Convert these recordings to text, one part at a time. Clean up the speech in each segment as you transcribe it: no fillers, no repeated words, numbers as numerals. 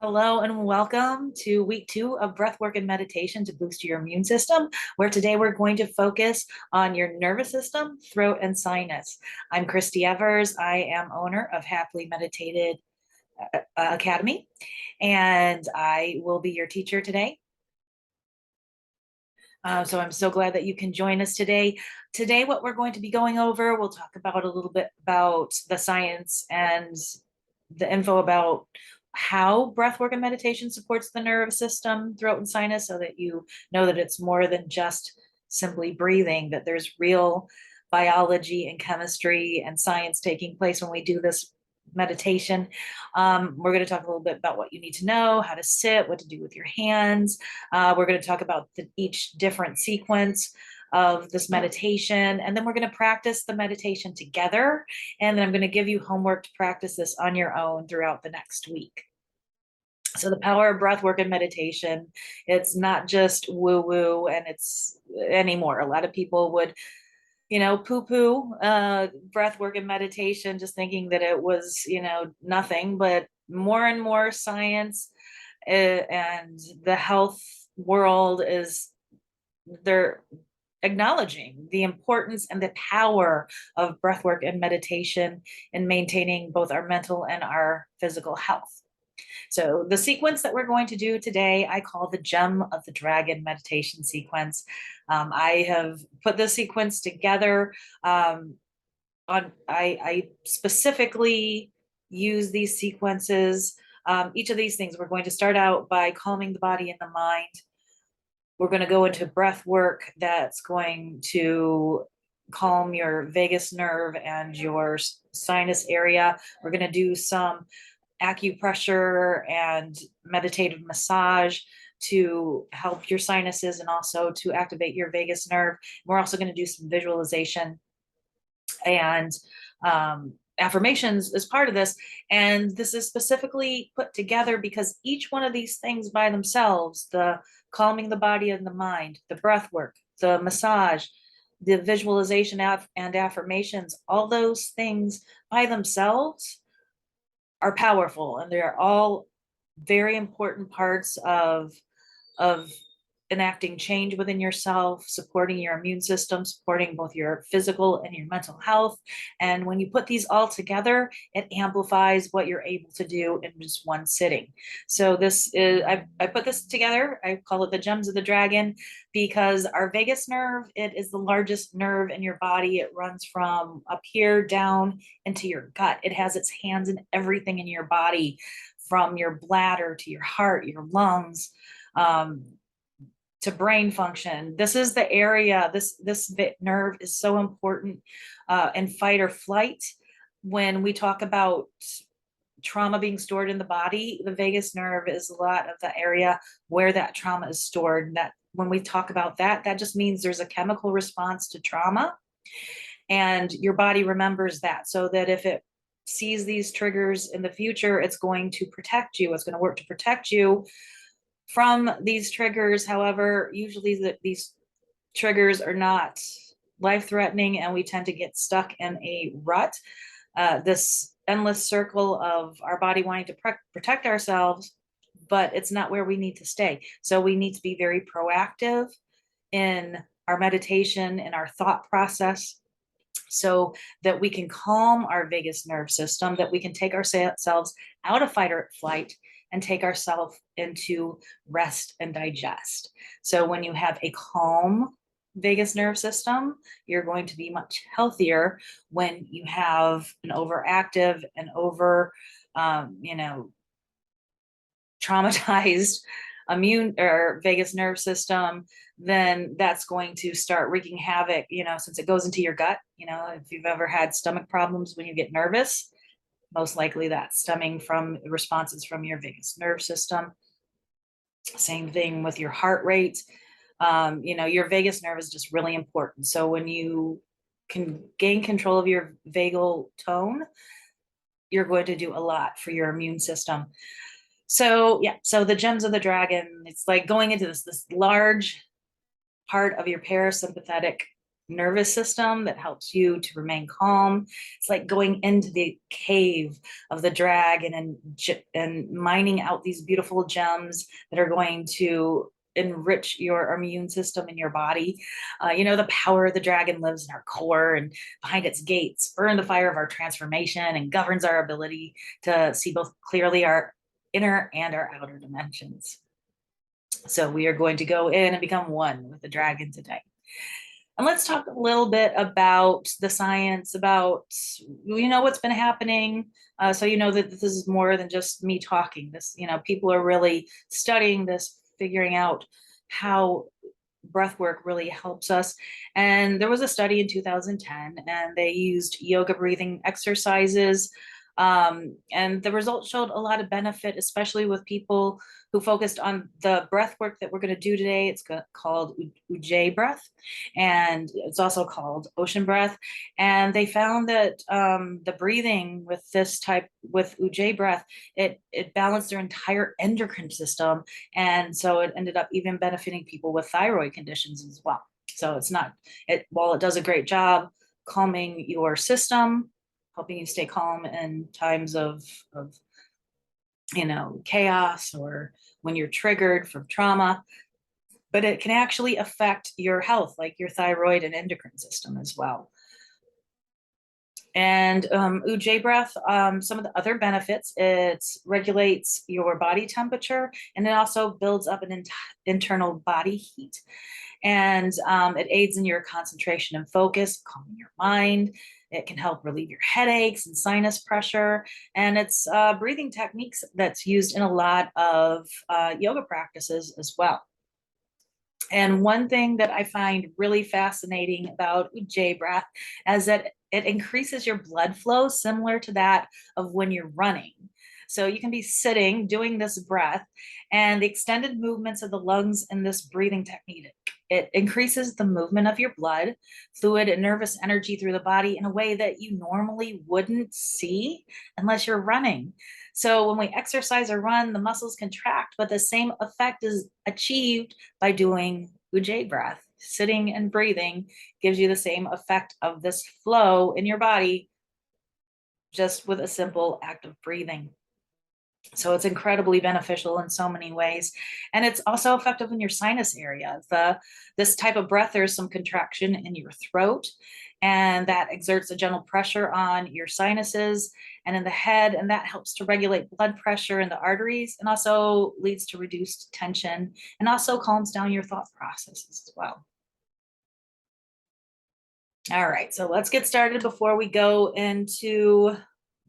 Hello and welcome to week 2 of breathwork and meditation to boost your immune system, where today we're going to focus on your nervous system, throat, and sinus. I'm Christy Evers. I am owner of Happily Meditated Academy, and I will be your teacher today. So I'm so glad that you can join us today. Today, what we're going to be going over, we'll talk about a little bit about the science and the info about how breath work and meditation supports the nervous system, throat, and sinus, so that you know that it's more than just simply breathing, that there's real biology and chemistry and science taking place when we do this meditation. We're going to talk a little bit about what you need to know, how to sit, what to do with your hands. We're going to talk about each different sequence of this meditation, and then we're going to practice the meditation together. And then I'm going to give you homework to practice this on your own throughout the next week. So the power of breath work and meditation, it's not just woo-woo and it's anymore. A lot of people would poo-poo breath work and meditation, just thinking that it was, nothing, but more and more science and the health world they're acknowledging the importance and the power of breath work and meditation in maintaining both our mental and our physical health. So the sequence that we're going to do today, I call the Gem of the Dragon meditation sequence. I have put this sequence together. I specifically use these sequences. Each of these things, we're going to start out by calming the body and the mind. We're going to go into breath work that's going to calm your vagus nerve and your sinus area. We're going to do some acupressure and meditative massage to help your sinuses and also to activate your vagus nerve. We're also going to do some visualization and affirmations as part of this. And this is specifically put together because each one of these things by themselves, the calming the body and the mind, the breath work, the massage, the visualization and affirmations, all those things by themselves are powerful, and they're all very important parts of enacting change within yourself, supporting your immune system, supporting both your physical and your mental health. And when you put these all together, it amplifies what you're able to do in just one sitting. So this is, I put this together, I call it the Gems of the Dragon, because our vagus nerve, it is the largest nerve in your body. It runs from up here down into your gut. It has its hands in everything in your body, from your bladder to your heart, your lungs, to brain function. This is the area, this nerve is so important in fight or flight. When we talk about trauma being stored in the body, the vagus nerve is a lot of the area where that trauma is stored. And that when we talk about that, that just means there's a chemical response to trauma, and your body remembers that, so that if it sees these triggers in the future, it's going to protect you. It's going to work to protect you from these triggers. However, usually these triggers are not life-threatening, and we tend to get stuck in a rut, this endless circle of our body wanting to protect ourselves, but it's not where we need to stay. So we need to be very proactive in our meditation and our thought process, so that we can calm our vagus nerve system, that we can take ourselves out of fight or flight and take ourselves into rest and digest. So when you have a calm vagus nerve system, you're going to be much healthier. When you have an overactive and traumatized immune or vagus nerve system, then that's going to start wreaking havoc, since it goes into your gut. If you've ever had stomach problems when you get nervous, most likely that's stemming from responses from your vagus nerve system. Same thing with your heart rate. Your vagus nerve is just really important. So when you can gain control of your vagal tone, you're going to do a lot for your immune system. So yeah, so the Gems of the Dragon, it's like going into this large part of your parasympathetic nervous system that helps you to remain calm. It's like going into the cave of the dragon and mining out these beautiful gems that are going to enrich your immune system in your body. The power of the dragon lives in our core and behind its gates, burn the fire of our transformation and governs our ability to see both clearly our inner and our outer dimensions. So we are going to go in and become one with the dragon today. And let's talk a little bit about the science, about what's been happening. So that this is more than just me talking. This, people are really studying this, figuring out how breath work really helps us. And there was a study in 2010, and they used yoga breathing exercises. And the results showed a lot of benefit, especially with people who focused on the breath work that we're going to do today. It's called Ujjayi breath, and it's also called ocean breath. And they found that the breathing with with Ujjayi breath, it balanced their entire endocrine system. And so it ended up even benefiting people with thyroid conditions as well. So while it does a great job calming your system, helping you stay calm in times of chaos or when you're triggered from trauma, but it can actually affect your health, like your thyroid and endocrine system as well. And Ujjayi breath, some of the other benefits, it regulates your body temperature, and it also builds up an internal body heat. And it aids in your concentration and focus, calming your mind. It can help relieve your headaches and sinus pressure. And it's breathing techniques that's used in a lot of yoga practices as well. And one thing that I find really fascinating about Ujjayi breath is that it increases your blood flow, similar to that of when you're running. So you can be sitting doing this breath, and the extended movements of the lungs in this breathing technique, it increases the movement of your blood, fluid, and nervous energy through the body in a way that you normally wouldn't see unless you're running. So when we exercise or run, the muscles contract, but the same effect is achieved by doing Ujjayi breath. Sitting and breathing gives you the same effect of this flow in your body, just with a simple act of breathing. So it's incredibly beneficial in so many ways. And it's also effective in your sinus area. This type of breath, there's some contraction in your throat, and that exerts a gentle pressure on your sinuses and in the head, and that helps to regulate blood pressure in the arteries, and also leads to reduced tension, and also calms down your thought processes as well. All right, so let's get started before we go into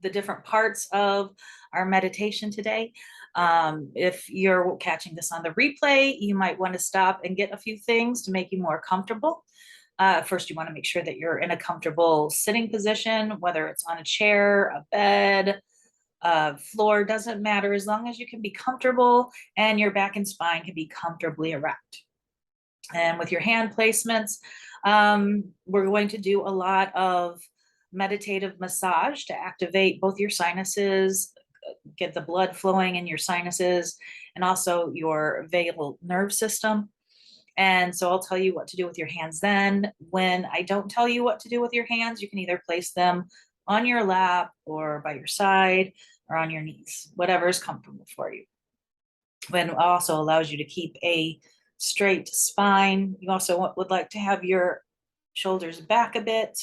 the different parts of our meditation today. If you're catching this on the replay, you might want to stop and get a few things to make you more comfortable. First, you want to make sure that you're in a comfortable sitting position, whether it's on a chair, a bed, floor, doesn't matter, as long as you can be comfortable and your back and spine can be comfortably erect. And with your hand placements, we're going to do a lot of meditative massage to activate both your sinuses, get the blood flowing in your sinuses, and also your vagal nerve system. And so I'll tell you what to do with your hands then. When I don't tell you what to do with your hands, you can either place them on your lap or by your side or on your knees, whatever is comfortable for you. And it also allows you to keep a straight spine. You also would like to have your shoulders back a bit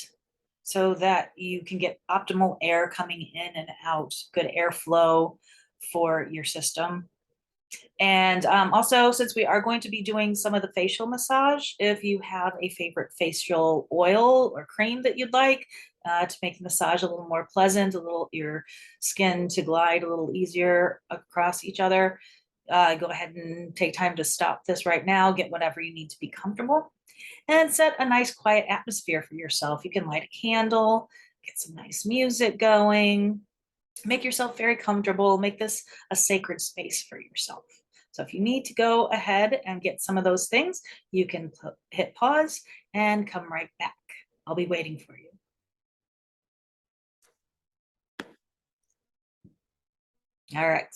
so that you can get optimal air coming in and out, good airflow for your system. And also, since we are going to be doing some of the facial massage, if you have a favorite facial oil or cream that you'd like to make the massage a little more pleasant, your skin to glide a little easier across each other, go ahead and take time to stop this right now, get whatever you need to be comfortable, and set a nice quiet atmosphere for yourself. You can light a candle, get some nice music going, make yourself very comfortable, make this a sacred space for yourself. So if you need to go ahead and get some of those things, you can hit pause and come right back. I'll be waiting for you. All right.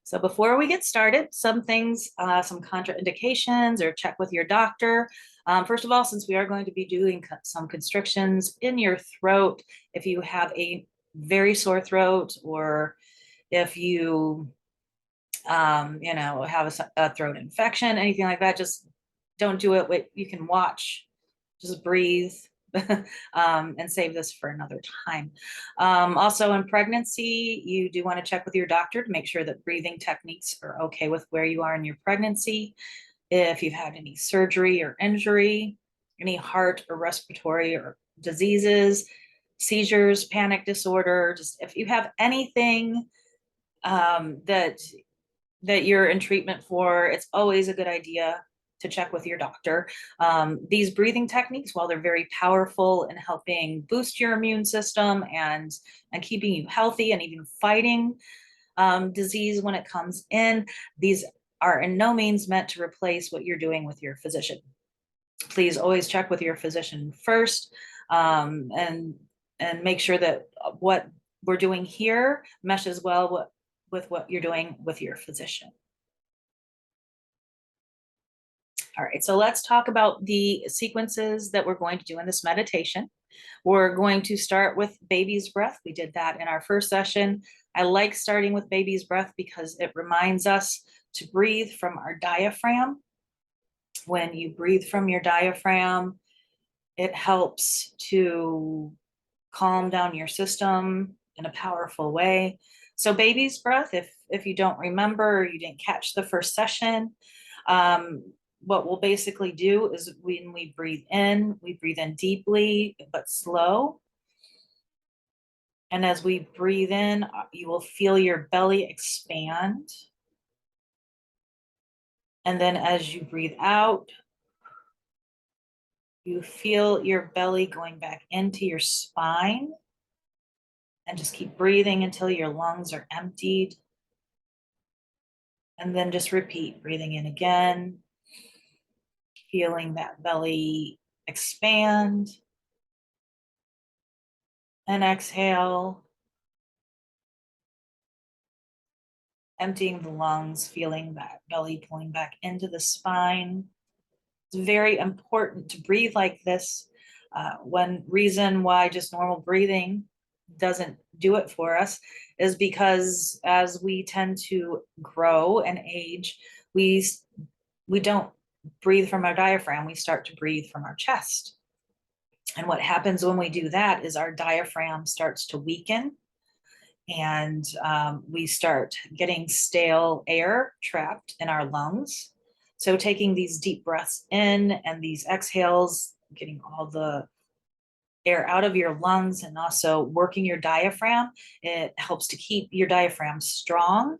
So before we get started, some things, some contraindications, or check with your doctor. First of all, since we are going to be doing some constrictions in your throat, if you have a very sore throat, or if you, have a throat infection, anything like that, just don't do it. You can watch, just breathe, and save this for another time. Also, in pregnancy, you do want to check with your doctor to make sure that breathing techniques are okay with where you are in your pregnancy. If you've had any surgery or injury, any heart or respiratory or diseases, seizures, panic disorder, just if you have anything that you're in treatment for, it's always a good idea to check with your doctor. These breathing techniques, while they're very powerful in helping boost your immune system and keeping you healthy and even fighting disease when it comes in, these are in no means meant to replace what you're doing with your physician. Please always check with your physician first, and make sure that what we're doing here meshes well with what you're doing with your physician. All right, so let's talk about the sequences that we're going to do in this meditation. We're going to start with baby's breath. We did that in our first session. I like starting with baby's breath because it reminds us to breathe from our diaphragm. When you breathe from your diaphragm, it helps to calm down your system in a powerful way. So baby's breath, if you don't remember or you didn't catch the first session, what we'll basically do is when we breathe in deeply but slow. And as we breathe in, you will feel your belly expand. And then as you breathe out, you feel your belly going back into your spine. And just keep breathing until your lungs are emptied. And then just repeat, breathing in again, feeling that belly expand. And exhale, emptying the lungs, feeling that belly pulling back into the spine. It's very important to breathe like this. One reason why just normal breathing doesn't do it for us is because as we tend to grow and age, we don't breathe from our diaphragm, we start to breathe from our chest. And what happens when we do that is our diaphragm starts to weaken, and we start getting stale air trapped in our lungs. So taking these deep breaths in and these exhales, getting all the air out of your lungs and also working your diaphragm, it helps to keep your diaphragm strong,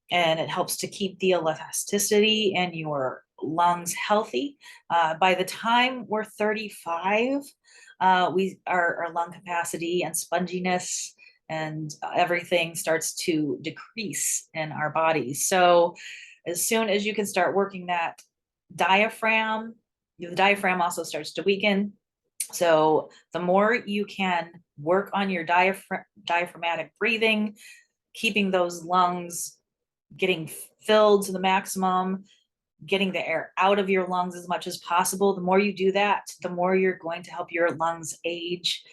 and it helps to keep the elasticity in your lungs healthy. By the time we're 35, our lung capacity and sponginess and everything starts to decrease in our bodies. So as soon as you can start working that diaphragm, the diaphragm also starts to weaken. So the more you can work on your diaphragmatic breathing, keeping those lungs getting filled to the maximum, getting the air out of your lungs as much as possible, the more you do that, the more you're going to help your lungs age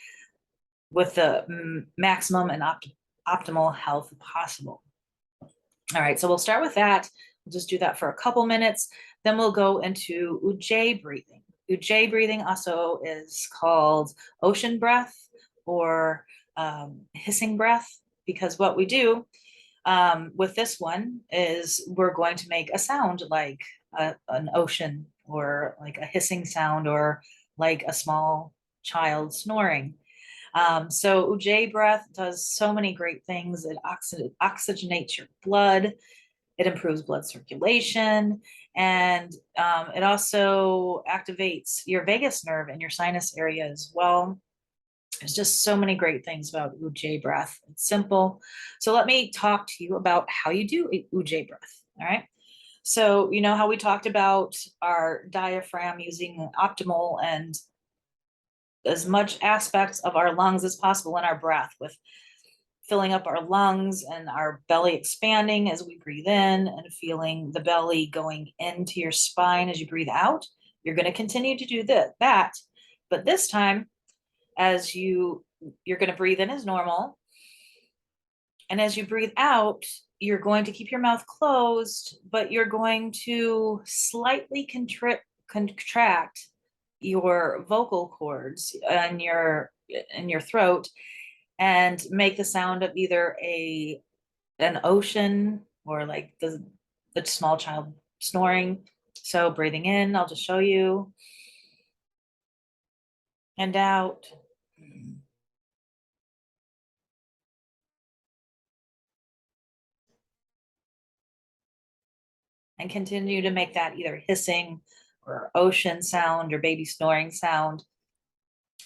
with the maximum and optimal health possible. All right, so we'll start with that. We'll just do that for a couple minutes. Then we'll go into Ujjayi breathing. Ujjayi breathing also is called ocean breath or hissing breath, because what we do with this one is we're going to make a sound like an ocean, or like a hissing sound, or like a small child snoring. So Ujjayi breath does so many great things. It oxygenates your blood. It improves blood circulation, and it also activates your vagus nerve and your sinus area as well. There's just so many great things about Ujjayi breath. It's simple. So let me talk to you about how you do Ujjayi breath. All right. So you know how we talked about our diaphragm using optimal and as much aspects of our lungs as possible in our breath, with filling up our lungs and our belly expanding as we breathe in, and feeling the belly going into your spine as you breathe out. You're going to continue to do that, but this time, as you're going to breathe in as normal, and as you breathe out, you're going to keep your mouth closed, but you're going to slightly contract your vocal cords in your throat and make the sound of either an ocean or like the small child snoring. So breathing in, I'll just show you, and out. And continue to make that either hissing or ocean sound or baby snoring sound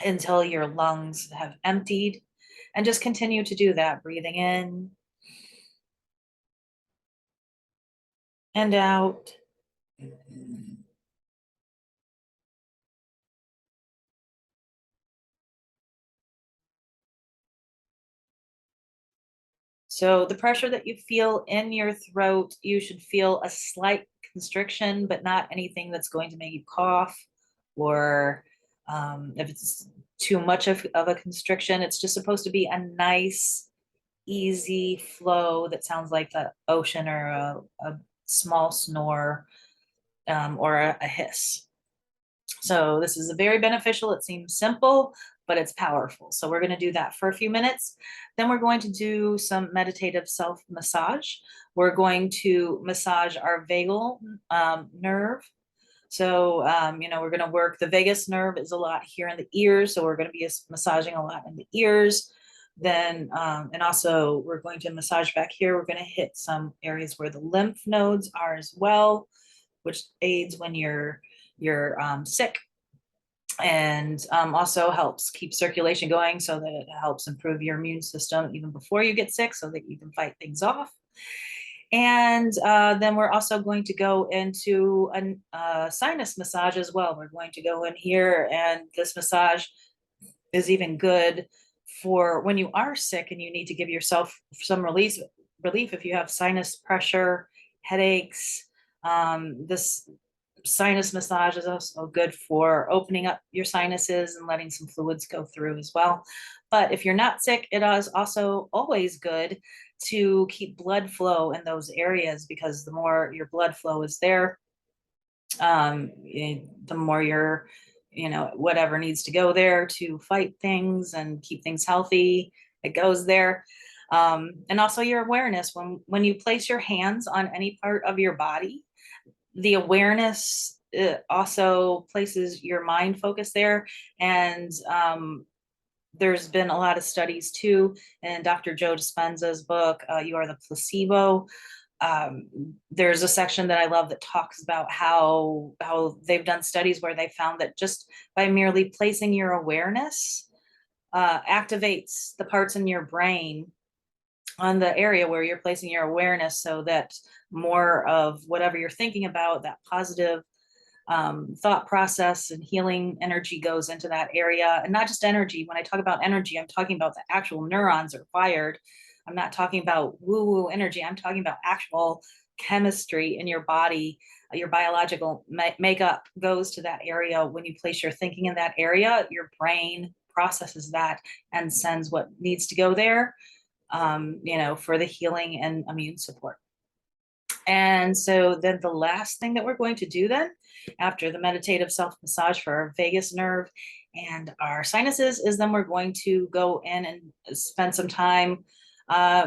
until your lungs have emptied. And just continue to do that, breathing in and out. So the pressure that you feel in your throat, you should feel a slight constriction, but not anything that's going to make you cough, or if it's too much of a constriction, it's just supposed to be a nice, easy flow that sounds like the ocean or a small snore, or a hiss. So this is very beneficial. It seems simple, but it's powerful. So we're going to do that for a few minutes. Then we're going to do some meditative self massage. We're going to massage our vagal nerve. So, we're going to work the vagus nerve is a lot here in the ears. So we're going to be massaging a lot in the ears. Then, and also we're going to massage back here. We're going to hit some areas where the lymph nodes are as well, which aids when you're sick, and also helps keep circulation going, so that it helps improve your immune system even before you get sick, so that you can fight things off. And then we're also going to go into a sinus massage as well. We're going to go in here, and this massage is even good for when you are sick and you need to give yourself some relief if you have sinus pressure, headaches. This sinus massage is also good for opening up your sinuses and letting some fluids go through as well. But if you're not sick, it is also always good to keep blood flow in those areas, because the more your blood flow is there, the more whatever needs to go there to fight things and keep things healthy, it goes there. And also your awareness, when you place your hands on any part of your body, the awareness also places your mind focus there. And there's been a lot of studies too, in Dr. Joe Dispenza's book, You Are the Placebo. There's a section that I love that talks about how they've done studies where they found that just by merely placing your awareness activates the parts in your brain on the area where you're placing your awareness, so that more of whatever you're thinking about, that positive thought process and healing energy, goes into that area. And not just energy. When I talk about energy, I'm talking about the actual neurons are fired. I'm not talking about woo-woo energy. I'm talking about actual chemistry in your body. Your biological makeup goes to that area. When you place your thinking in that area, your brain processes that and sends what needs to go there, for the healing and immune support. And so then the last thing that we're going to do then, after the meditative self massage for our vagus nerve and our sinuses, is then we're going to go in and spend some time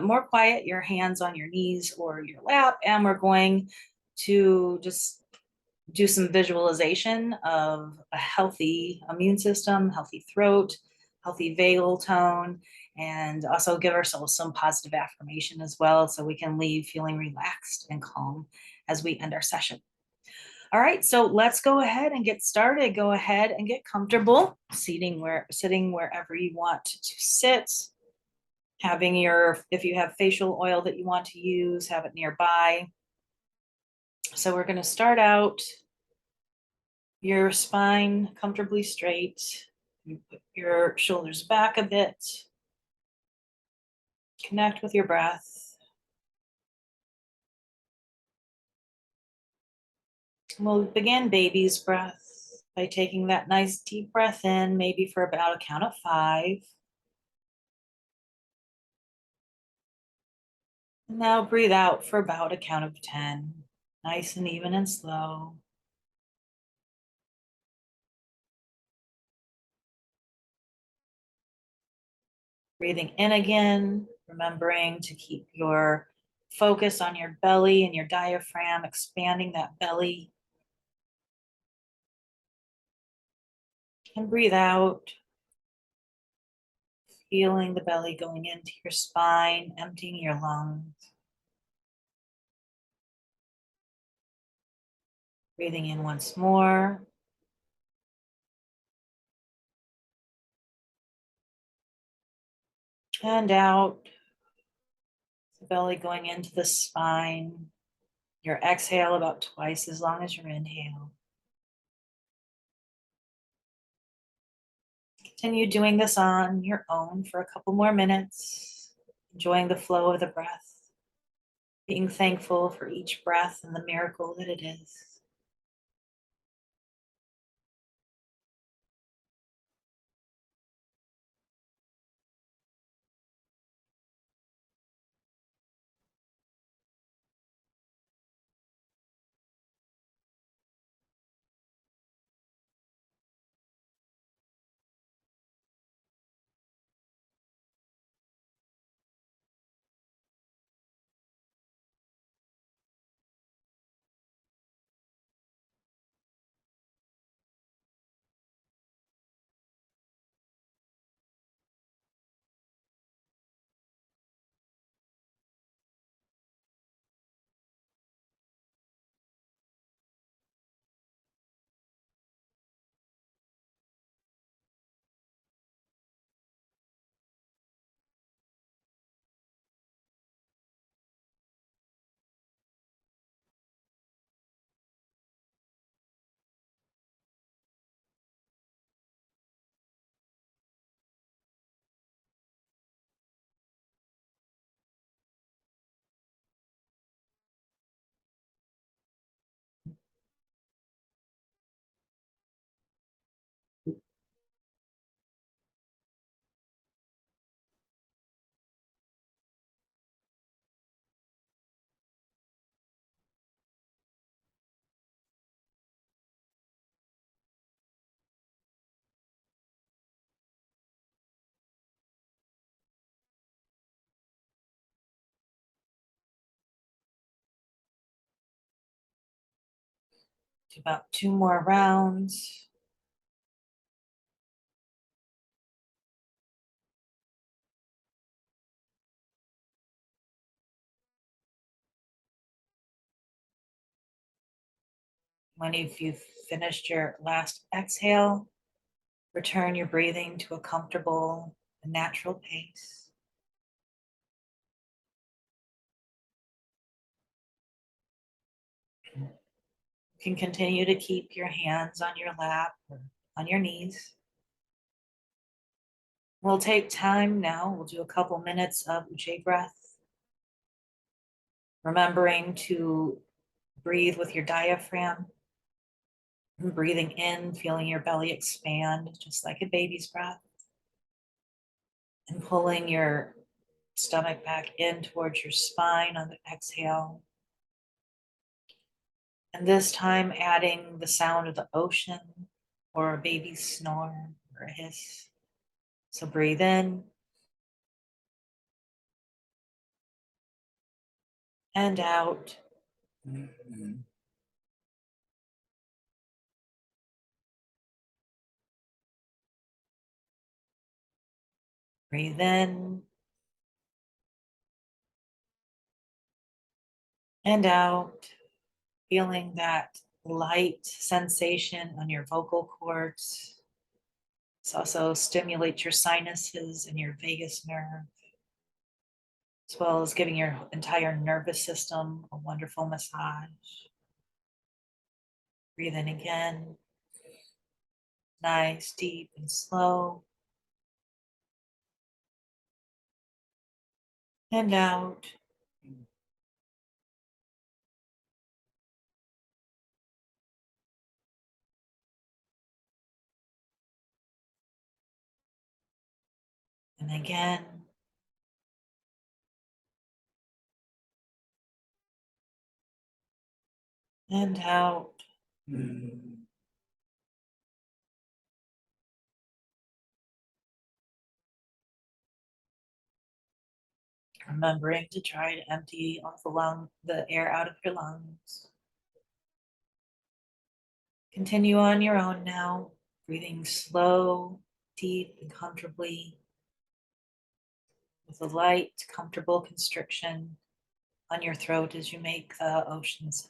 more quiet, your hands on your knees or your lap, and we're going to just do some visualization of a healthy immune system, healthy throat, healthy vagal tone, and also give ourselves some positive affirmation as well, so we can leave feeling relaxed and calm as we end our session. All right, so let's go ahead and get started. Go ahead and get comfortable, sitting wherever you want to sit. If you have facial oil that you want to use, have it nearby. So we're going to start out your spine comfortably straight. You put your shoulders back a bit. Connect with your breath. We'll begin baby's breath. by taking that nice deep breath in, maybe for about a count of 5. Now breathe out for about a count of 10. Nice and even and slow. Breathing in again, remembering to keep your focus on your belly and your diaphragm, expanding that belly. And breathe out, feeling the belly going into your spine, emptying your lungs. Breathing in once more. And out, the belly going into the spine. Your exhale about twice as long as your inhale. Continue doing this on your own for a couple more minutes, enjoying the flow of the breath, being thankful for each breath and the miracle that it is. Do about 2 more rounds. When you've finished your last exhale, return your breathing to a comfortable and natural pace. You can continue to keep your hands on your lap or on your knees. We'll take time now. We'll do a couple minutes of Ujjayi breath, remembering to breathe with your diaphragm. Breathing in, feeling your belly expand, just like a baby's breath. And pulling your stomach back in towards your spine on the exhale. And this time adding the sound of the ocean or a baby's snore or a hiss. So breathe in and out. Breathe in and out, feeling that light sensation on your vocal cords. This also stimulates your sinuses and your vagus nerve, as well as giving your entire nervous system a wonderful massage. Breathe in again, nice, deep, and slow. And out. And again. And out. Remembering to try to empty off the air out of your lungs. Continue on your own now, breathing slow, deep, and comfortably, with a light, comfortable constriction on your throat as you make the ocean sound.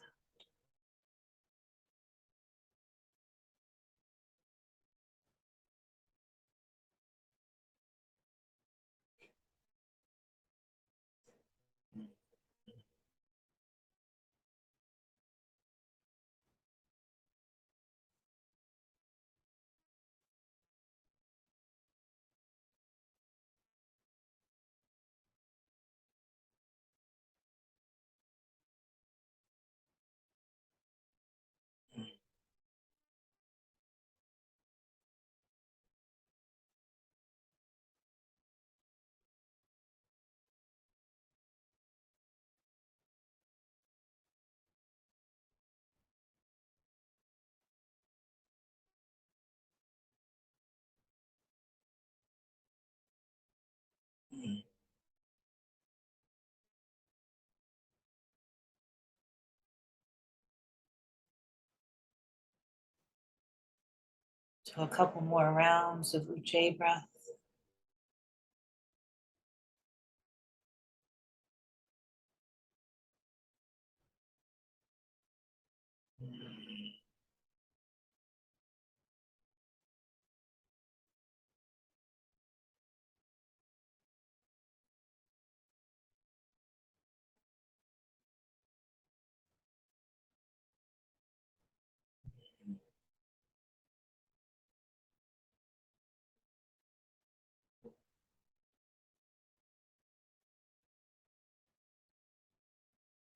So a couple more rounds of Ujjayi breath.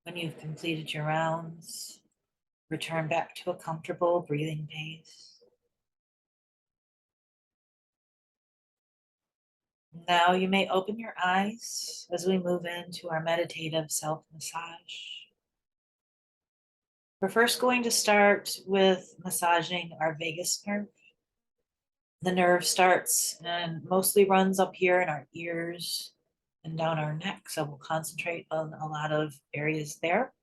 When you've completed your rounds, return back to a comfortable breathing pace. Now you may open your eyes as we move into our meditative self-massage. We're first going to start with massaging our vagus nerve. The nerve starts and mostly runs up here in our ears and down our neck, so we'll concentrate on a lot of areas there.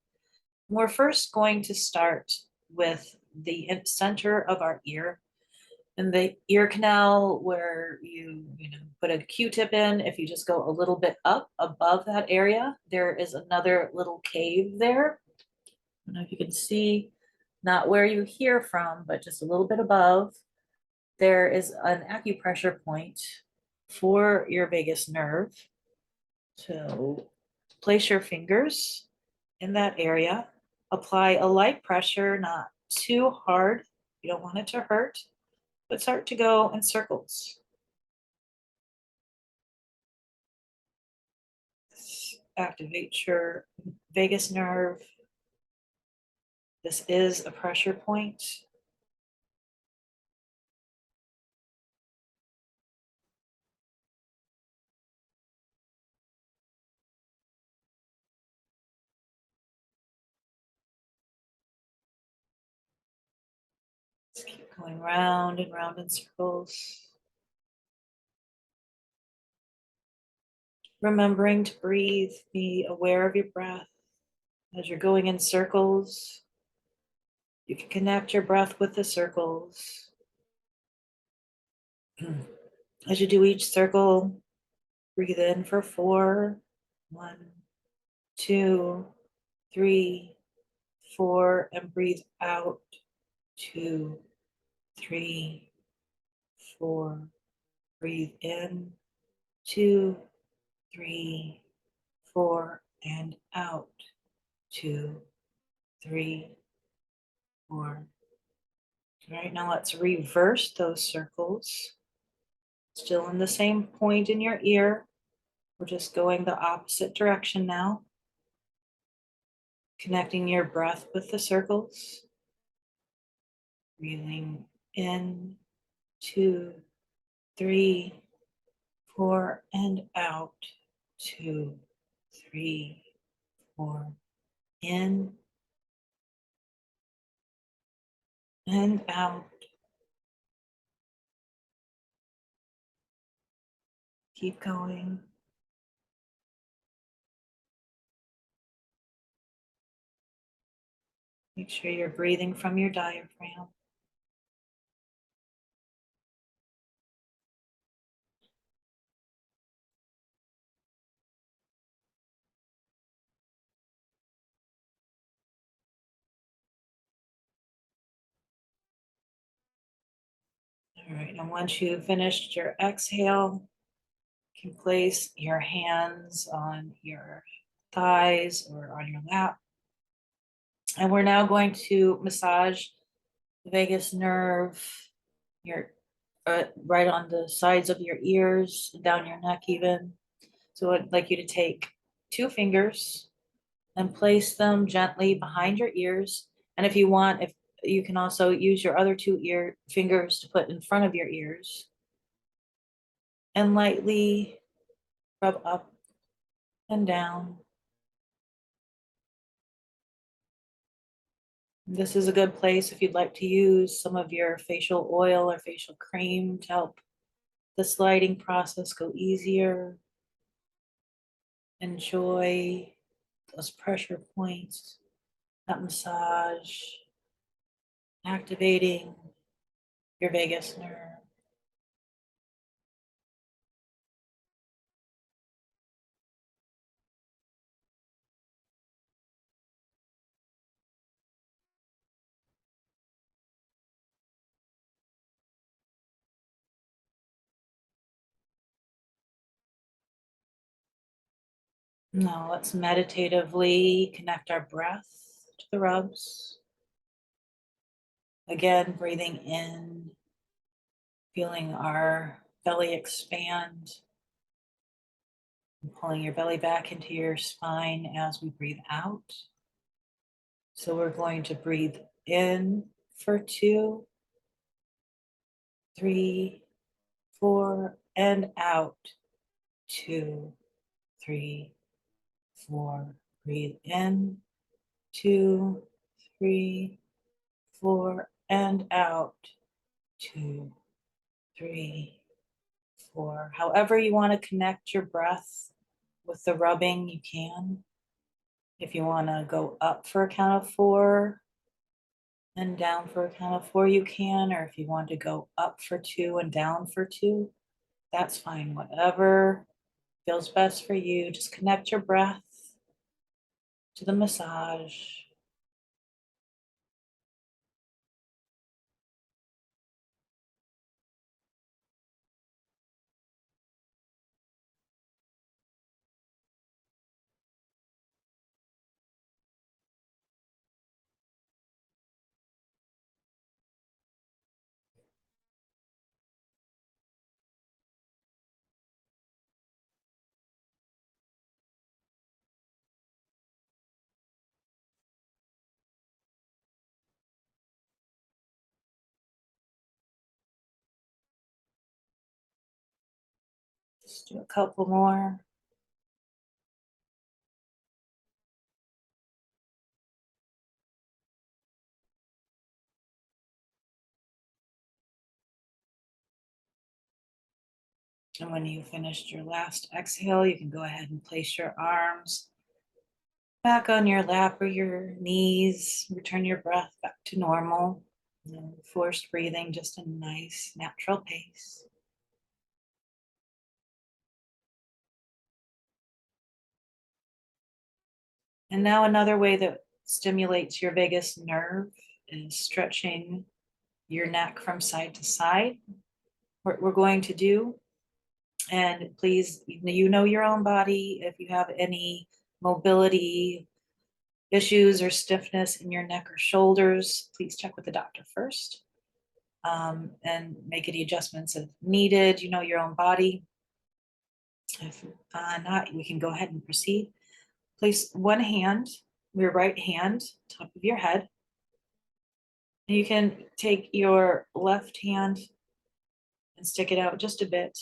We're first going to start with the center of our ear, in the ear canal where you put a Q-tip in. If you just go a little bit up above that area, there is another little cave there. I don't know if you can see, not where you hear from, but just a little bit above. There is an acupressure point for your vagus nerve. So place your fingers in that area. Apply a light pressure, not too hard. You don't want it to hurt, but start to go in circles. Activate your vagus nerve. This is a pressure point. Just keep going round and round in circles. Remembering to breathe, be aware of your breath. As you're going in circles, you can connect your breath with the circles. As you do each circle, breathe in for 4. 1, 2, 3, 4, and breathe out. 2, 3, 4. Breathe in. 2, 3, 4, and out. 2, 3, 4. All right, now let's reverse those circles. Still in the same point in your ear. We're just going the opposite direction now. Connecting your breath with the circles. Breathing in, 2, 3, 4, and out. 2, 3, 4. In and out. Keep going. Make sure you're breathing from your diaphragm. All right, and once you've finished your exhale, you can place your hands on your thighs or on your lap. And we're now going to massage the vagus nerve, your right on the sides of your ears, down your neck even. So I'd like you to take 2 fingers and place them gently behind your ears. And if you want, if you can also use your other 2 fingers to put in front of your ears and lightly rub up and down. This is a good place if you'd like to use some of your facial oil or facial cream to help the sliding process go easier. Enjoy those pressure points, that massage, activating your vagus nerve. Now let's meditatively connect our breath to the rubs. Again, breathing in, feeling our belly expand, and pulling your belly back into your spine as we breathe out. So we're going to breathe in for 2, 3, 4, and out. 2, 3, 4. Breathe in. 2, 3, 4, and out. 2, 3, 4. However you want to connect your breath with the rubbing, you can. If you want to go up for a count of 4 and down for a count of 4, you can. Or if you want to go up for 2 and down for 2, that's fine. Whatever feels best for you. Just connect your breath to the massage. Just do a couple more. And when you finished your last exhale, you can go ahead and place your arms back on your lap or your knees. Return your breath back to normal. No forced breathing, just a nice natural pace. And now another way that stimulates your vagus nerve is stretching your neck from side to side. What we're going to do, and please, you know your own body. If you have any mobility issues or stiffness in your neck or shoulders, please check with the doctor first, and make any adjustments if needed. You know your own body. If not, we can go ahead and proceed. Place one hand, your right hand, top of your head. And you can take your left hand and stick it out just a bit.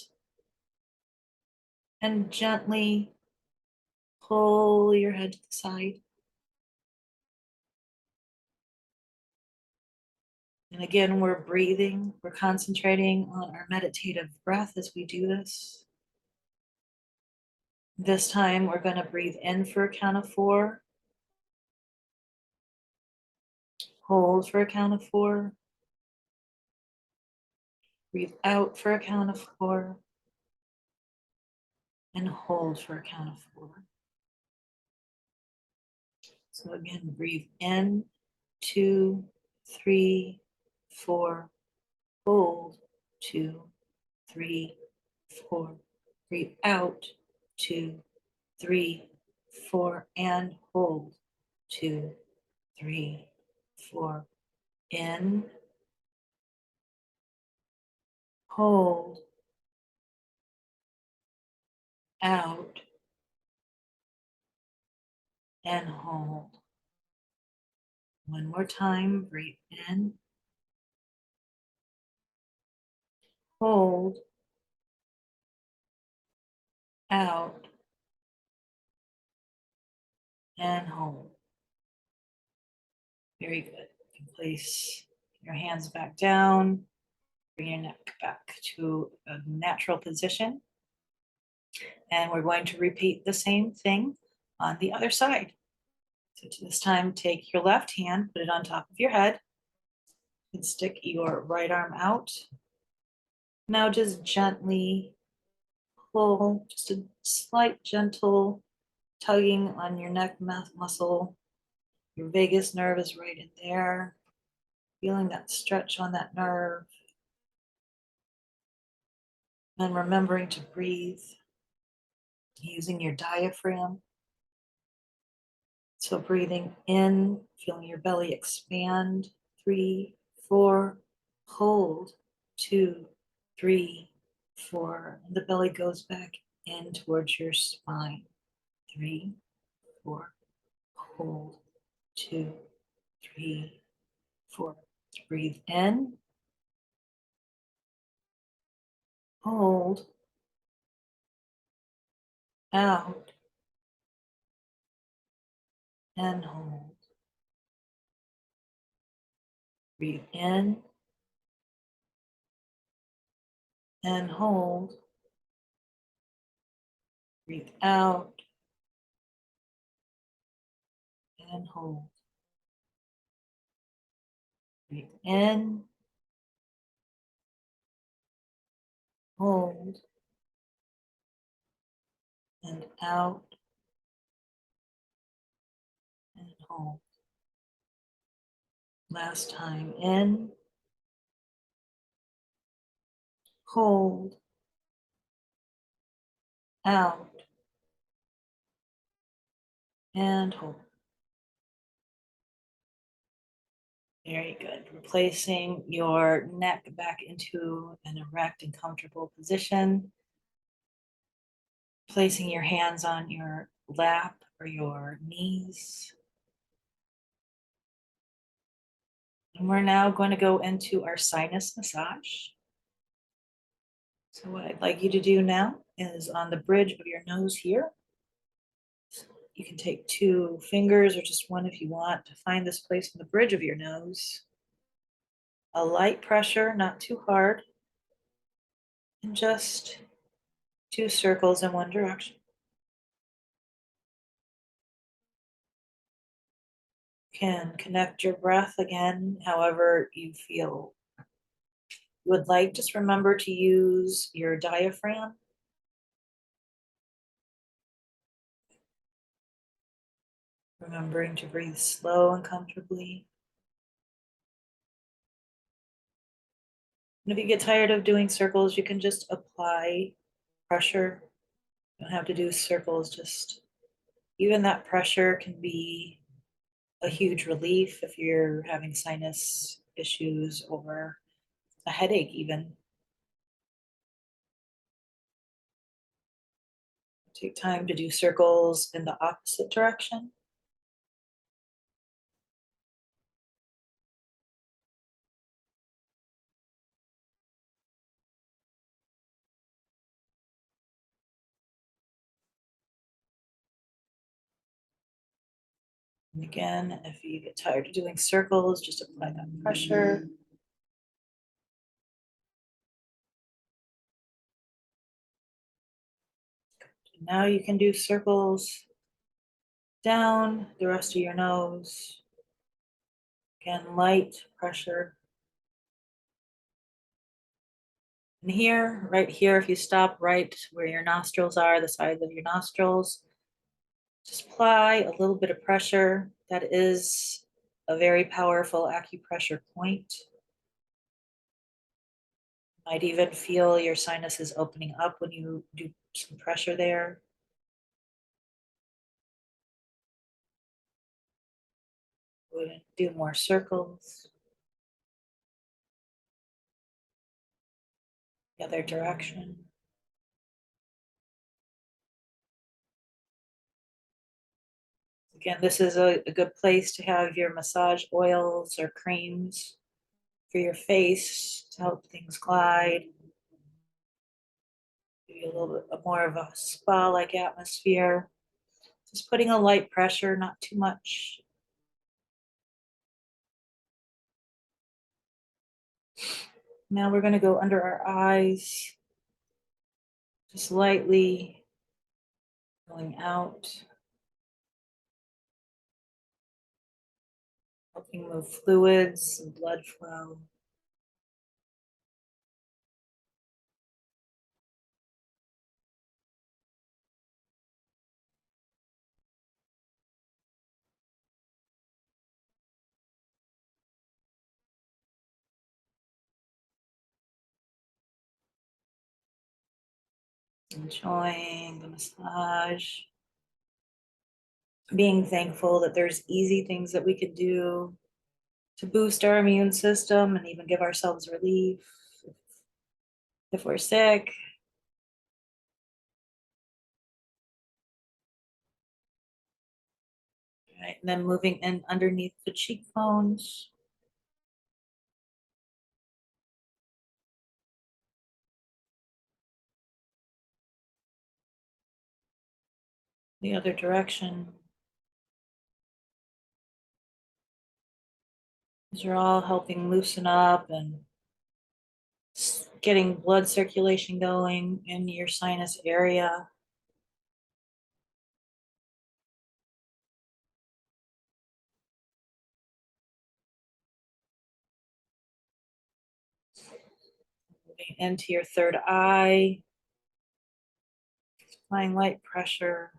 And gently pull your head to the side. And again, we're breathing, we're concentrating on our meditative breath as we do this. This time, we're going to breathe in for a count of 4, hold for a count of 4, breathe out for a count of 4, and hold for a count of 4. So again, breathe in, 2, 3, 4, hold, 2, 3, 4, breathe out, 2, 3, 4, and hold, 2, 3, 4, in, hold, out, and hold. One more time, breathe in, hold, out, and hold. Very good. You can place your hands back down, bring your neck back to a natural position. And we're going to repeat the same thing on the other side. So this time, take your left hand, put it on top of your head, and stick your right arm out. Now just gently pull, just a slight gentle tugging on your neck muscle. Your vagus nerve is right in there. Feeling that stretch on that nerve. And remembering to breathe using your diaphragm. So breathing in, feeling your belly expand. 3, 4, hold. 2, 3, 4. And the belly goes back in towards your spine. 3, 4, hold. 2, 3, 4. Breathe in, hold, out, and hold. Breathe in and hold. Breathe out and hold. Breathe in, hold, and out and hold. Last time, in, hold, out, and hold. Very good. Replacing your neck back into an erect and comfortable position. Placing your hands on your lap or your knees. And we're now going to go into our sinus massage. So what I'd like you to do now is on the bridge of your nose here. You can take 2 fingers or just one if you want to find this place on the bridge of your nose. A light pressure, not too hard. And just 2 circles in one direction. You can connect your breath again, however you feel you would like. Just remember to use your diaphragm. Remembering to breathe slow and comfortably. And if you get tired of doing circles, you can just apply pressure. You don't have to do circles, just even that pressure can be a huge relief if you're having sinus issues or a headache even. Take time to do circles in the opposite direction. And again, if you get tired of doing circles, just apply that pressure. Now you can do circles down the rest of your nose. Again, light pressure. And here, right here, if you stop right where your nostrils are, the sides of your nostrils, just apply a little bit of pressure. That is a very powerful acupressure point. Might even feel your sinuses opening up when you do some pressure there. We're going to do more circles. The other direction. Again, this is a good place to have your massage oils or creams for your face to help things glide. Give you a little bit more of a spa-like atmosphere. Just putting a light pressure, not too much. Now we're going to go under our eyes, just lightly going out, helping move fluids and blood flow. Enjoying the massage, being thankful that there's easy things that we can do to boost our immune system and even give ourselves relief if we're sick. Right, and then moving in underneath the cheekbones. The other direction. These are all helping loosen up and getting blood circulation going in your sinus area. Moving into your third eye, applying light pressure,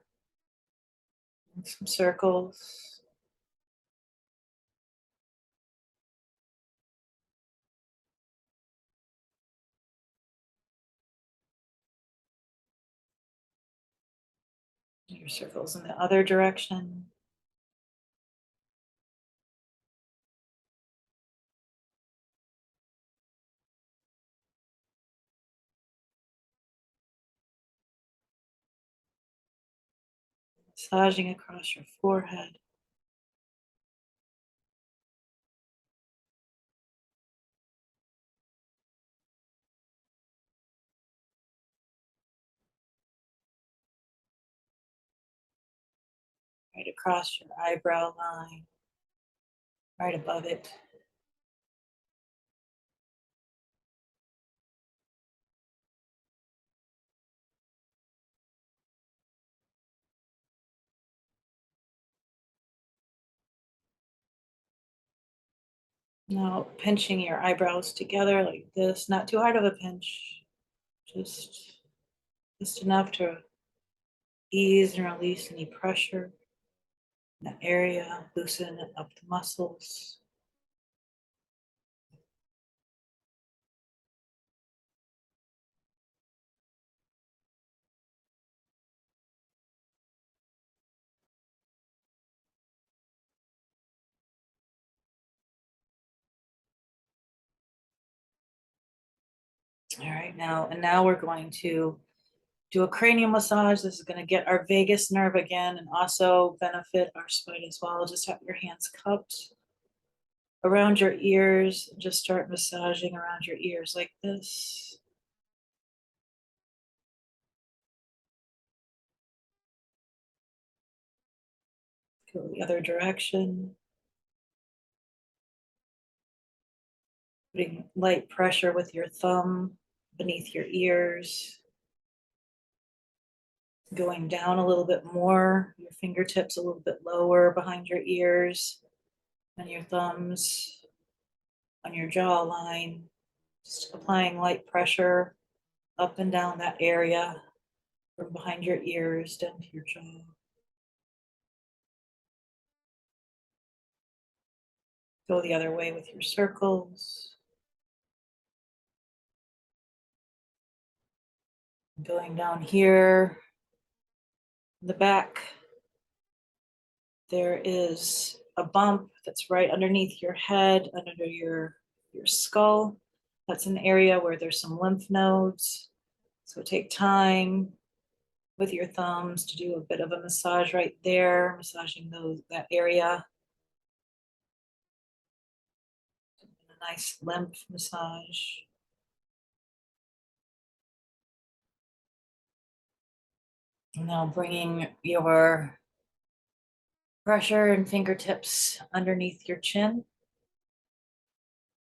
and some circles. Your circles in the other direction. Massaging across your forehead. Right across your eyebrow line, right above it. Now pinching your eyebrows together like this, not too hard of a pinch, just, just enough to ease and release any pressure in that area, loosen up the muscles. All right, now we're going to do a cranial massage. This is going to get our vagus nerve again and also benefit our spine as well. Just have your hands cupped around your ears. Just start massaging around your ears like this. Go the other direction. Putting light pressure with your thumb beneath your ears. Going down a little bit more, your fingertips a little bit lower behind your ears, and your thumbs on your jawline. Just applying light pressure up and down that area from behind your ears down to your jaw. Go the other way with your circles. Going down here, in the back, there is a bump that's right underneath your head, under your skull. That's an area where there's some lymph nodes. So take time with your thumbs to do a bit of a massage right there, massaging that area. A nice lymph massage. Now bringing your pressure and fingertips underneath your chin.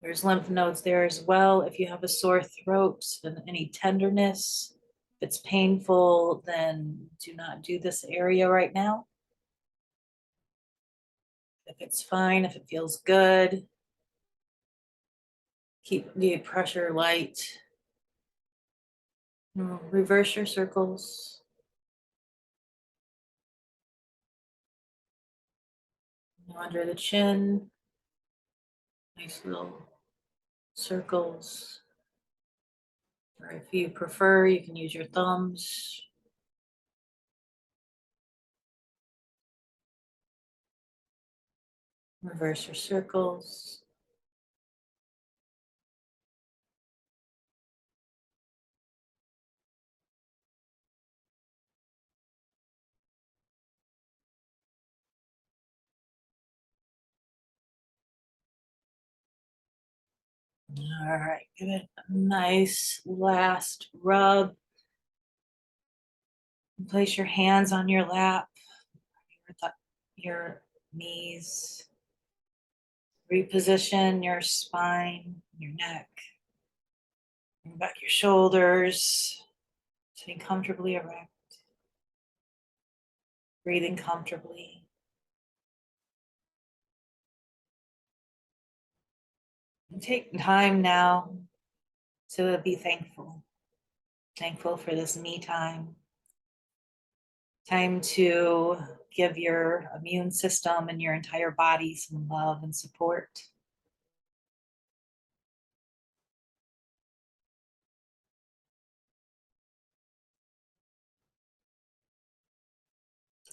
There's lymph nodes there as well. If you have a sore throat and any tenderness, if it's painful, then do not do this area right now. If it's fine, if it feels good, keep the pressure light. Reverse your circles. Under the chin, nice little circles. Or if you prefer, you can use your thumbs. Reverse your circles. All right, give it a nice last rub. Place your hands on your lap, your knees. Reposition your spine, your neck. Bring back your shoulders, sitting comfortably erect. Breathing comfortably. And take time now to be thankful. Thankful for this me time. Time to give your immune system and your entire body some love and support.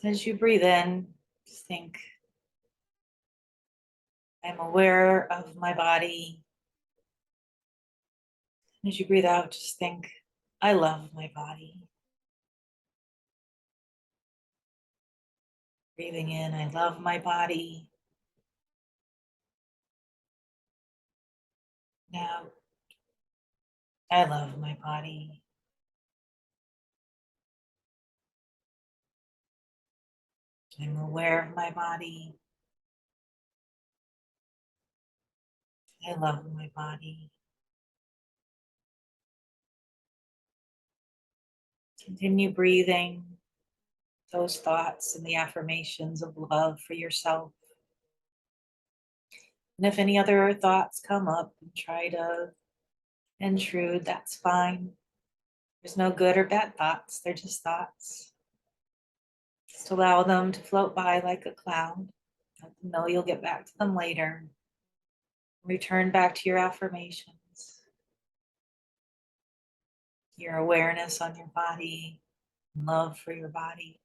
As you breathe in, just think, I'm aware of my body. As you breathe out, just think, I love my body. Breathing in, I love my body. Now, I love my body. I'm aware of my body. I love my body. Continue breathing those thoughts and the affirmations of love for yourself. And if any other thoughts come up and try to intrude, that's fine. There's no good or bad thoughts, they're just thoughts. Just allow them to float by like a cloud. Let them know you'll get back to them later. Return back to your affirmations, your awareness on your body, love for your body.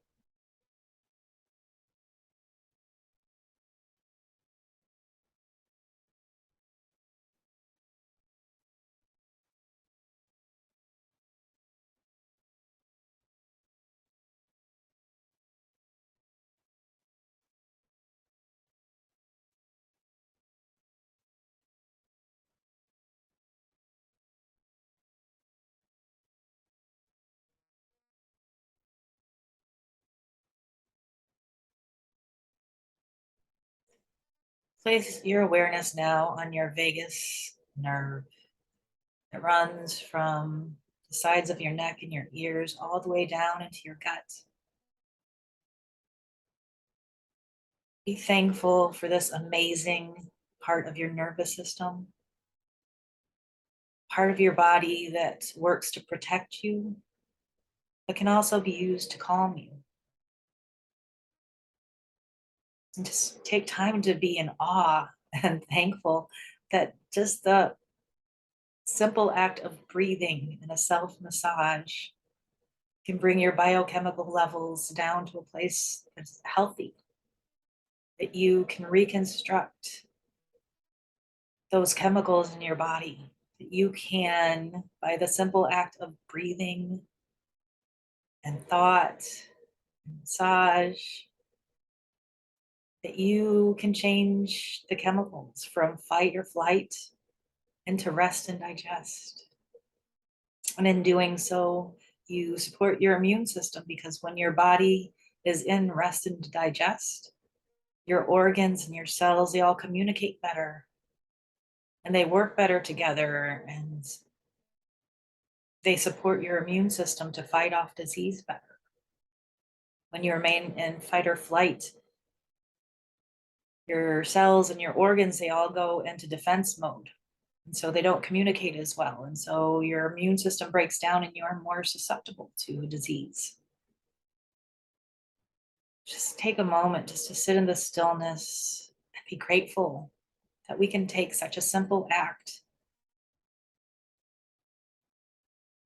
Place your awareness now on your vagus nerve. It runs from the sides of your neck and your ears all the way down into your gut. Be thankful for this amazing part of your nervous system, part of your body that works to protect you, but can also be used to calm you. And just take time to be in awe and thankful that just the simple act of breathing and a self massage can bring your biochemical levels down to a place that's healthy, that you can reconstruct those chemicals in your body, that you can, by the simple act of breathing and thought and massage, that you can change the chemicals from fight or flight into rest and digest. And in doing so, you support your immune system, because when your body is in rest and digest, your organs and your cells, they all communicate better and they work better together, and they support your immune system to fight off disease better. When you remain in fight or flight, your cells and your organs, they all go into defense mode. And so they don't communicate as well. And so your immune system breaks down and you're more susceptible to a disease. Just take a moment just to sit in the stillness and be grateful that we can take such a simple act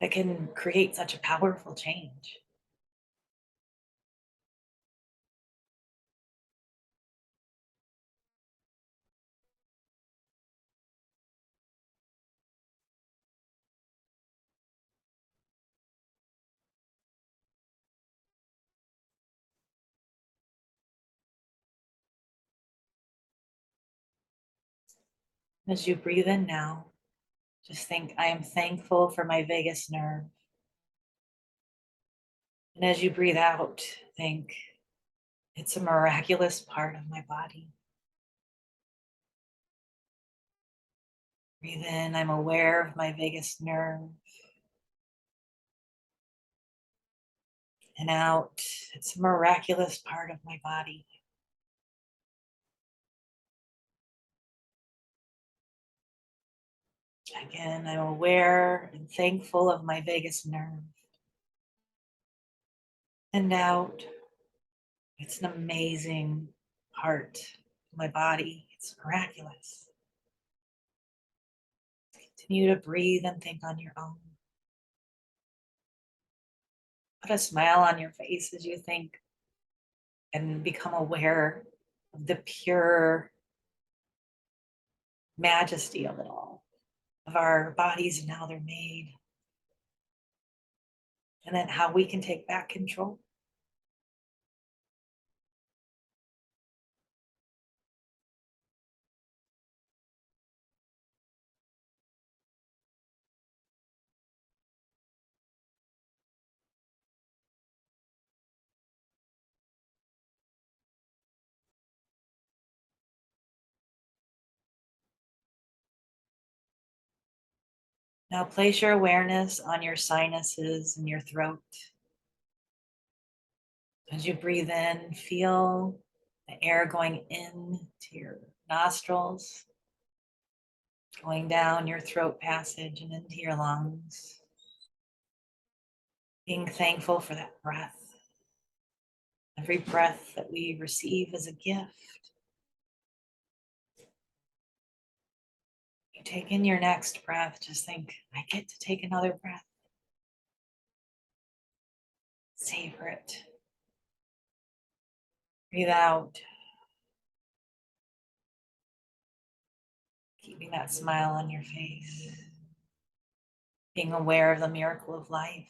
that can create such a powerful change. As you breathe in now, just think, I am thankful for my vagus nerve. And as you breathe out, think, it's a miraculous part of my body. Breathe in, I'm aware of my vagus nerve. And out, it's a miraculous part of my body. Again, I'm aware and thankful of my vagus nerve. And out, it's an amazing part of my body. It's miraculous. Continue to breathe and think on your own. Put a smile on your face as you think and become aware of the pure majesty of it all, of our bodies and how they're made, and then how we can take back control. Now place your awareness on your sinuses and your throat. As you breathe in, feel the air going in to your nostrils, going down your throat passage and into your lungs. Being thankful for that breath. Every breath that we receive is a gift. You take in your next breath, just think, I get to take another breath. Savor it. Breathe out. Keeping that smile on your face. Being aware of the miracle of life.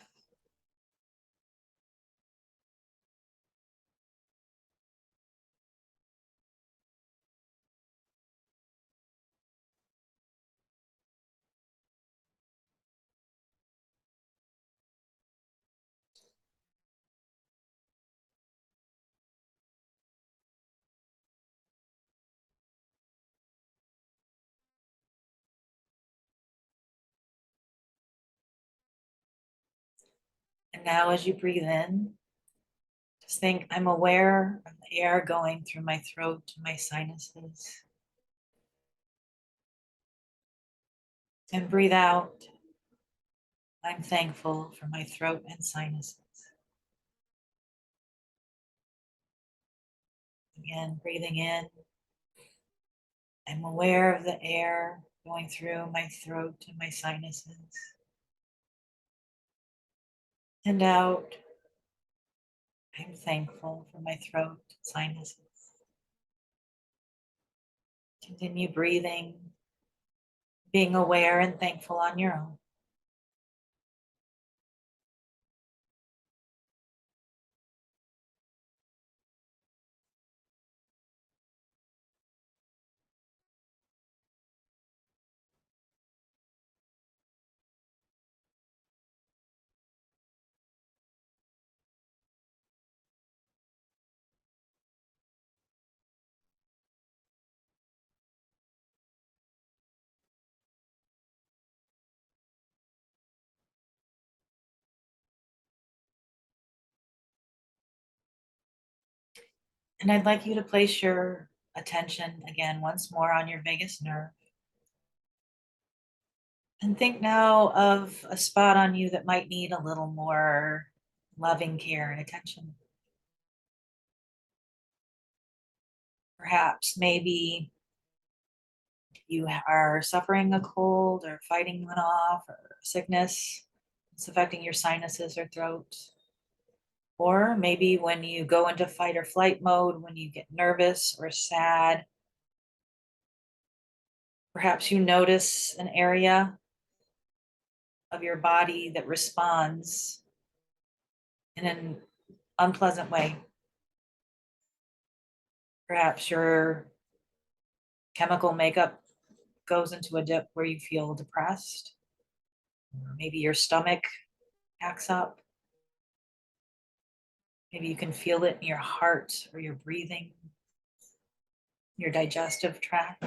And now as you breathe in, just think, I'm aware of the air going through my throat and my sinuses. And breathe out, I'm thankful for my throat and sinuses. Again, breathing in, I'm aware of the air going through my throat and my sinuses. And out, I'm thankful for my throat and sinuses. Continue breathing, being aware and thankful on your own. And I'd like you to place your attention again once more on your vagus nerve. And think now of a spot on you that might need a little more loving care and attention. Perhaps maybe you are suffering a cold or fighting one off or sickness. It's affecting your sinuses or throat. Or maybe when you go into fight or flight mode, when you get nervous or sad, perhaps you notice an area of your body that responds in an unpleasant way. Perhaps your chemical makeup goes into a dip where you feel depressed. Or maybe your stomach acts up. Maybe you can feel it in your heart or your breathing, your digestive tract.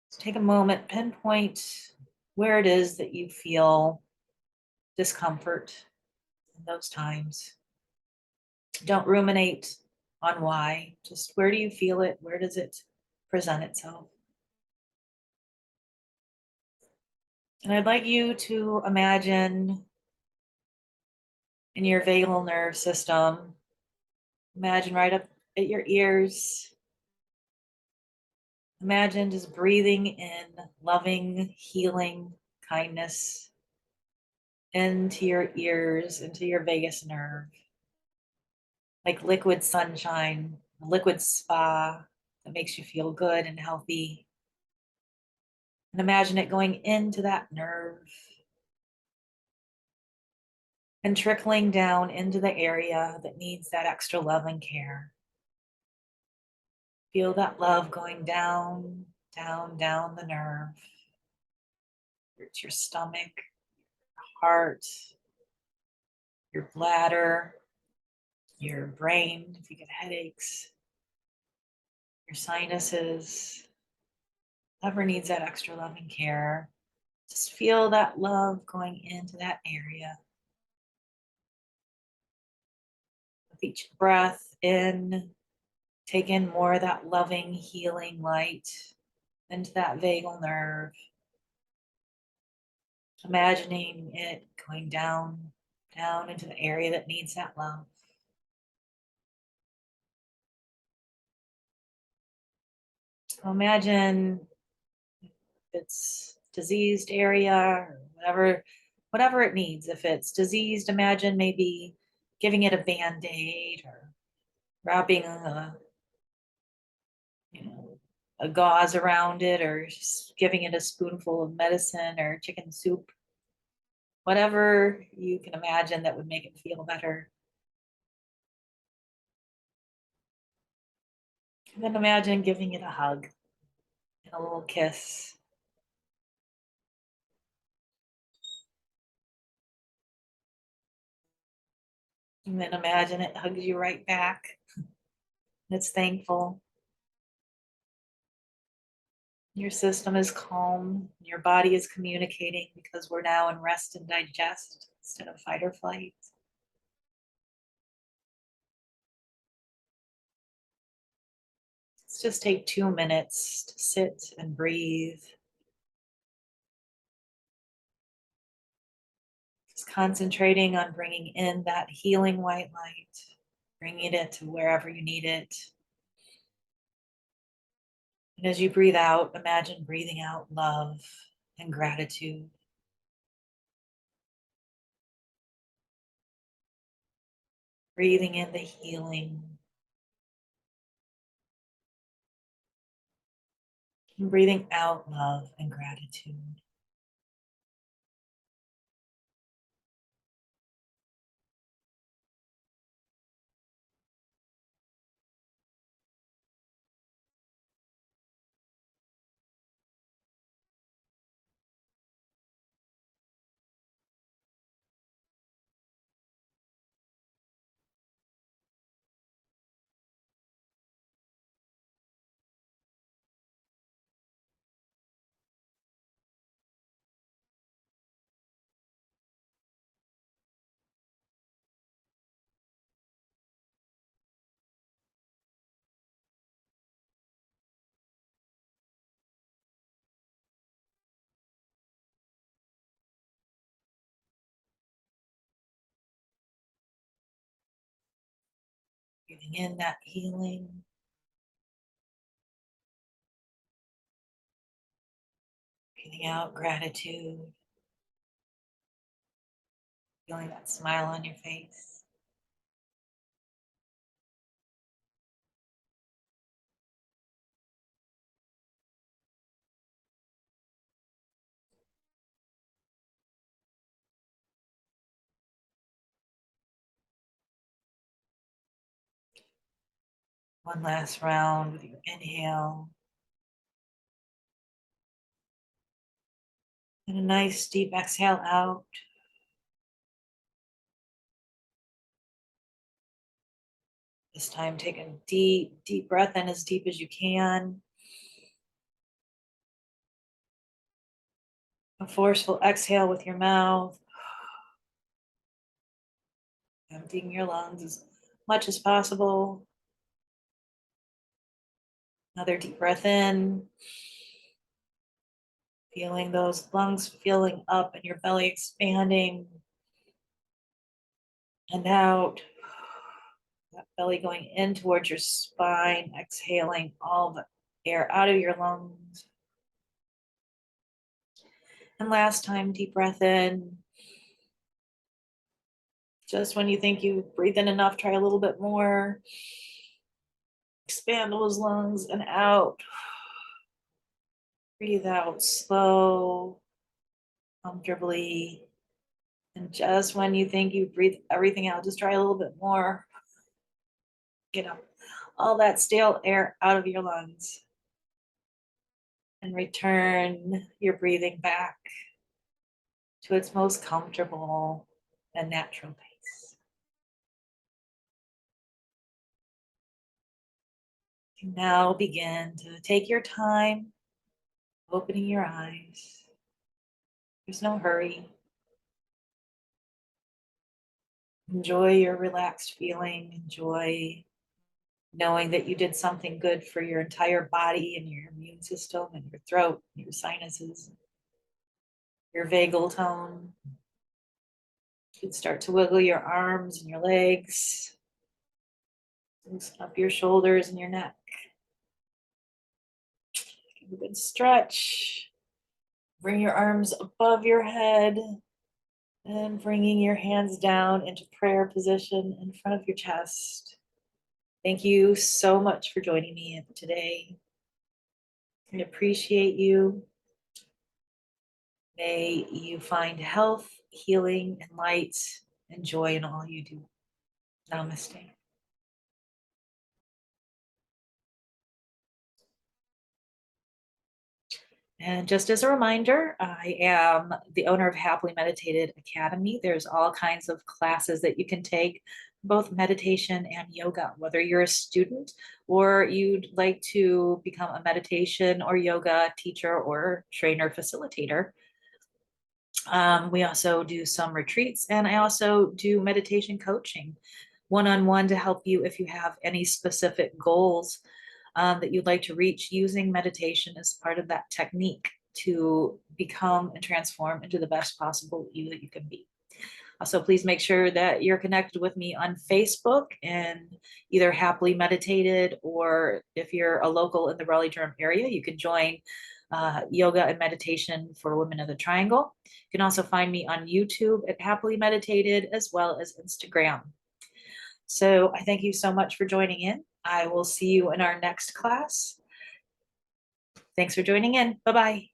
So take a moment, pinpoint where it is that you feel discomfort in those times. Don't ruminate on why, just where do you feel it? Where does it present itself? And I'd like you to imagine in your vagal nerve system, imagine right up at your ears. Imagine just breathing in loving, healing kindness into your ears, into your vagus nerve, like liquid sunshine, a liquid spa that makes you feel good and healthy. And imagine it going into that nerve and trickling down into the area that needs that extra love and care. Feel that love going down, down, down the nerve. It's your stomach, heart, your bladder, your brain, if you get headaches, your sinuses, whoever needs that extra love and care. Just feel that love going into that area. With each breath in, take in more of that loving, healing light into that vagal nerve. Imagining it going down, down into the area that needs that love. So imagine it's diseased area or whatever it needs. If it's diseased, imagine maybe giving it a band-aid or wrapping a gauze around it, or just giving it a spoonful of medicine or chicken soup, whatever you can imagine that would make it feel better. And then imagine giving it a hug and a little kiss. And then imagine it hugs you right back. It's thankful. Your system is calm. Your body is communicating because we're now in rest and digest instead of fight or flight. Let's just take 2 minutes to sit and breathe. Just concentrating on bringing in that healing white light, bringing it to wherever you need it. And as you breathe out, imagine breathing out love and gratitude. Breathing in the healing. And breathing out love and gratitude. Breathing in that healing. Breathing out gratitude. Feeling that smile on your face. One last round with your inhale. And a nice deep exhale out. This time, take a deep, deep breath in as deep as you can. A forceful exhale with your mouth. Emptying your lungs as much as possible. Another deep breath in. Feeling those lungs filling up and your belly expanding. And out. That belly going in towards your spine, exhaling all the air out of your lungs. And last time, deep breath in. Just when you think you've breathed in enough, try a little bit more. Expand those lungs and out. Breathe out slow, comfortably. And just when you think you breathe everything out, just try a little bit more. Get all that stale air out of your lungs. And return your breathing back to its most comfortable and natural pace. You now begin to take your time opening your eyes. There's no hurry. Enjoy your relaxed feeling. Enjoy knowing that you did something good for your entire body and your immune system and your throat, your sinuses, your vagal tone. You can start to wiggle your arms and your legs. Loosen up your shoulders and your neck. Give a good stretch. Bring your arms above your head and bringing your hands down into prayer position in front of your chest. Thank you so much for joining me today. I appreciate you. May you find health, healing, and light and joy in all you do. Namaste. And just as a reminder, I am the owner of Happily Meditated Academy. There's all kinds of classes that you can take both meditation and yoga, whether you're a student or you'd like to become a meditation or yoga teacher or trainer facilitator. We also do some retreats, and I also do meditation coaching one-on-one to help you if you have any specific goals that you'd like to reach using meditation as part of that technique to become and transform into the best possible you that you can be. Also, please make sure that you're connected with me on Facebook and either Happily Meditated, or if you're a local in the Raleigh-Durham area, you can join Yoga and Meditation for Women of the Triangle. You can also find me on YouTube at Happily Meditated, as well as Instagram. So I thank you so much for joining in. I will see you in our next class. Thanks for joining in. Bye-bye.